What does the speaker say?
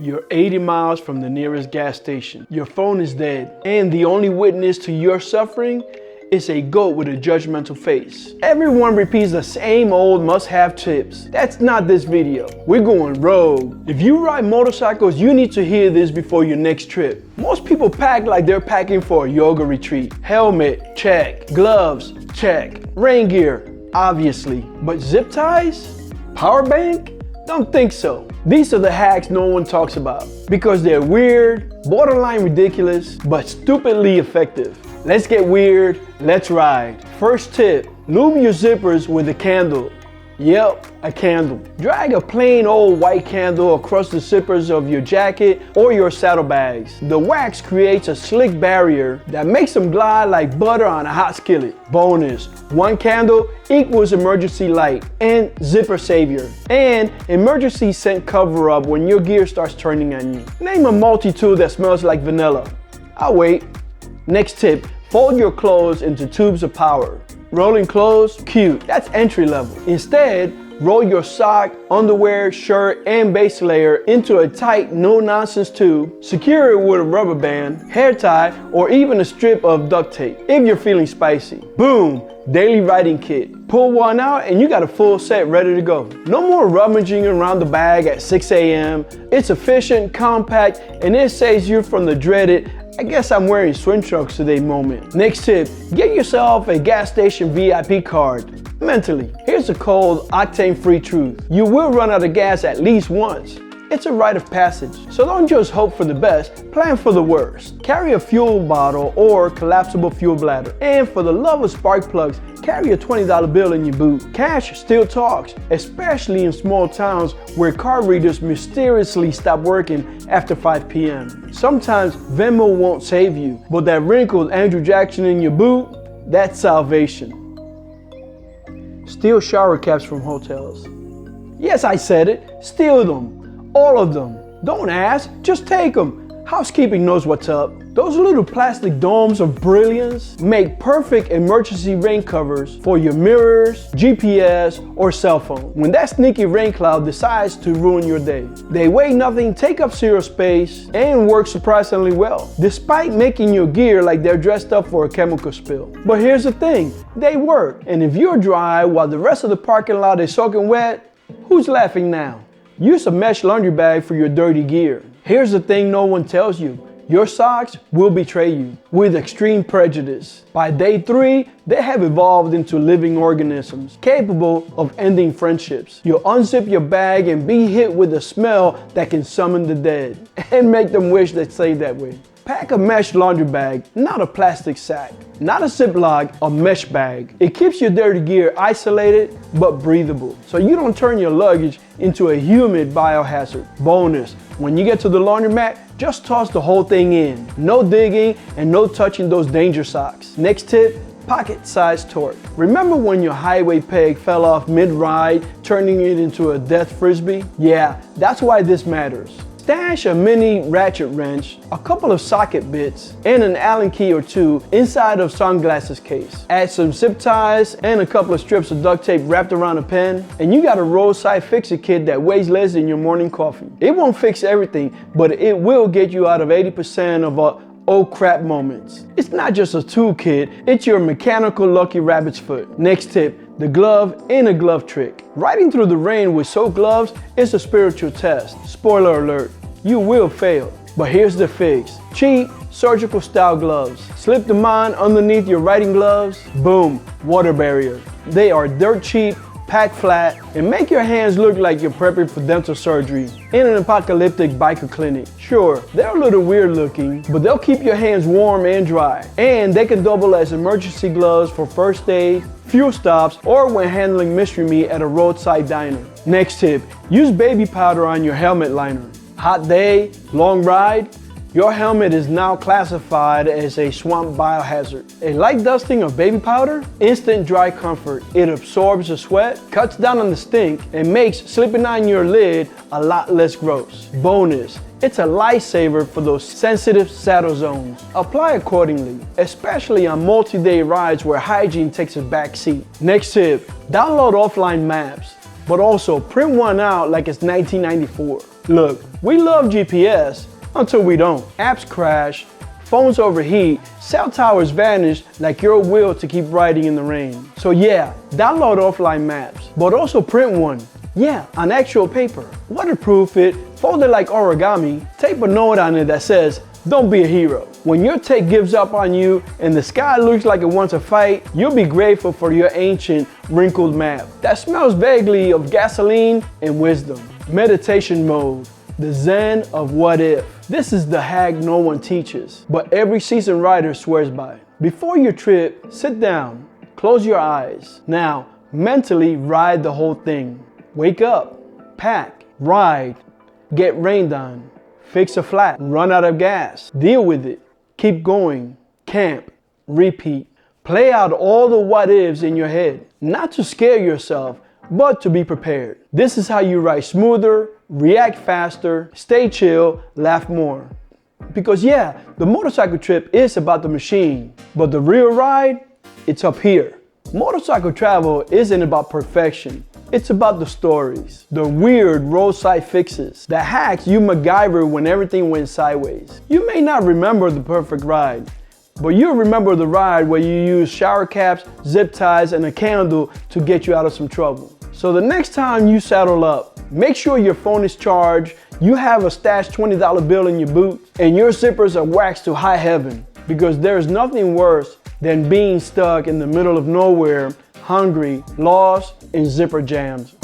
You're 80 miles from the nearest gas station. Your phone is dead, and the only witness to your suffering is a goat with a judgmental face. Everyone repeats the same old must-have tips. That's not this video. We're going rogue. If you ride motorcycles, you need to hear this before your next trip. Most people pack like they're packing for a yoga retreat. Helmet, check. Gloves, check. Rain gear, obviously. But zip ties? Power bank? Don't think so. These are the hacks no one talks about because they're weird, borderline ridiculous, but stupidly effective. Let's get weird, let's ride. First tip, lube your zippers with a candle. Yep, a candle. Drag a plain old white candle across the zippers of your jacket or your saddlebags. The wax creates a slick barrier that makes them glide like butter on a hot skillet. Bonus, one candle equals emergency light and zipper savior. And emergency scent cover up when your gear starts turning on you. Name a multi-tool that smells like vanilla. I'll wait. Next tip, fold your clothes into tubes of power. Rolling clothes, cute, that's entry level. Instead, roll your sock, underwear, shirt, and base layer into a tight, no-nonsense tube. Secure it with a rubber band, hair tie, or even a strip of duct tape if you're feeling spicy. Boom, daily riding kit. Pull one out and you got a full set ready to go. No more rummaging around the bag at 6 a.m. It's efficient, compact, and it saves you from the dreaded I guess I'm wearing swim trunks today moment. Next tip, get yourself a gas station VIP card. Mentally, here's a cold, octane-free truth. You will run out of gas at least once. It's a rite of passage. So don't just hope for the best, plan for the worst. Carry a fuel bottle or collapsible fuel bladder. And for the love of spark plugs, carry a $20 bill in your boot. Cash still talks, especially in small towns where card readers mysteriously stop working after 5 p.m. Sometimes Venmo won't save you, but that wrinkled Andrew Jackson in your boot, that's salvation. Steal shower caps from hotels. Yes, I said it, steal them. All of them. Don't ask, just take them. Housekeeping knows what's up. Those little plastic domes of brilliance make perfect emergency rain covers for your mirrors, GPS, or cell phone. When that sneaky rain cloud decides to ruin your day. They weigh nothing, take up zero space, and work surprisingly well, despite making your gear like they're dressed up for a chemical spill. But here's the thing, they work. And if you're dry while the rest of the parking lot is soaking wet, who's laughing now? Use a mesh laundry bag for your dirty gear. Here's the thing no one tells you. Your socks will betray you with extreme prejudice. By day 3, they have evolved into living organisms capable of ending friendships. You'll unzip your bag and be hit with a smell that can summon the dead and make them wish they stayed that way. Pack a mesh laundry bag, not a plastic sack. Not a Ziploc, a mesh bag. It keeps your dirty gear isolated but breathable, so you don't turn your luggage into a humid biohazard. Bonus, when you get to the laundromat, just toss the whole thing in. No digging and no touching those danger socks. Next tip, pocket-sized torque. Remember when your highway peg fell off mid-ride, turning it into a death frisbee? Yeah, that's why this matters. Stash a mini ratchet wrench, a couple of socket bits, and an Allen key or two inside of sunglasses case. Add some zip ties and a couple of strips of duct tape wrapped around a pen, and you got a roadside fix-it kit that weighs less than your morning coffee. It won't fix everything, but it will get you out of 80% of oh crap moments. It's not just a toolkit, it's your mechanical lucky rabbit's foot. Next tip, the glove in a glove trick. Riding through the rain with soaked gloves is a spiritual test. Spoiler alert, you will fail. But here's the fix. Cheap, surgical style gloves. Slip them on underneath your riding gloves. Boom, water barrier. They are dirt cheap, pack flat, and make your hands look like you're prepping for dental surgery in an apocalyptic biker clinic. Sure, they're a little weird looking, but they'll keep your hands warm and dry. And they can double as emergency gloves for first aid, fuel stops, or when handling mystery meat at a roadside diner. Next tip, use baby powder on your helmet liner. Hot day, long ride, your helmet is now classified as a swamp biohazard. A light dusting of baby powder, instant dry comfort. It absorbs the sweat, cuts down on the stink, and makes slipping on your lid a lot less gross. Bonus, it's a lifesaver for those sensitive saddle zones. Apply accordingly, especially on multi-day rides where hygiene takes a back seat. Next tip, download offline maps, but also print one out like it's 1994. Look, we love GPS until we don't. Apps crash, phones overheat, cell towers vanish like your will to keep riding in the rain. So yeah, download offline maps, but also print one. Yeah, on actual paper. Waterproof it, fold it like origami, tape a note on it that says, "Don't be a hero." When your tech gives up on you and the sky looks like it wants a fight, you'll be grateful for your ancient, wrinkled map that smells vaguely of gasoline and wisdom. Meditation mode, the zen of what if. This is the hack no one teaches, but every seasoned rider swears by. Before your trip, sit down, close your eyes. Now, mentally ride the whole thing. Wake up, pack, ride, get rained on, fix a flat, run out of gas, deal with it, keep going, camp, repeat. Play out all the what ifs in your head, not to scare yourself, but to be prepared. This is how you ride smoother, react faster, stay chill, laugh more. Because yeah, the motorcycle trip is about the machine, but the real ride, it's up here. Motorcycle travel isn't about perfection. It's about the stories, the weird roadside fixes, the hacks you MacGyver when everything went sideways. You may not remember the perfect ride, but you'll remember the ride where you used shower caps, zip ties, and a candle to get you out of some trouble. So the next time you saddle up, make sure your phone is charged, you have a stashed $20 bill in your boot, and your zippers are waxed to high heaven, because there's nothing worse than being stuck in the middle of nowhere, hungry, lost, and zipper jams.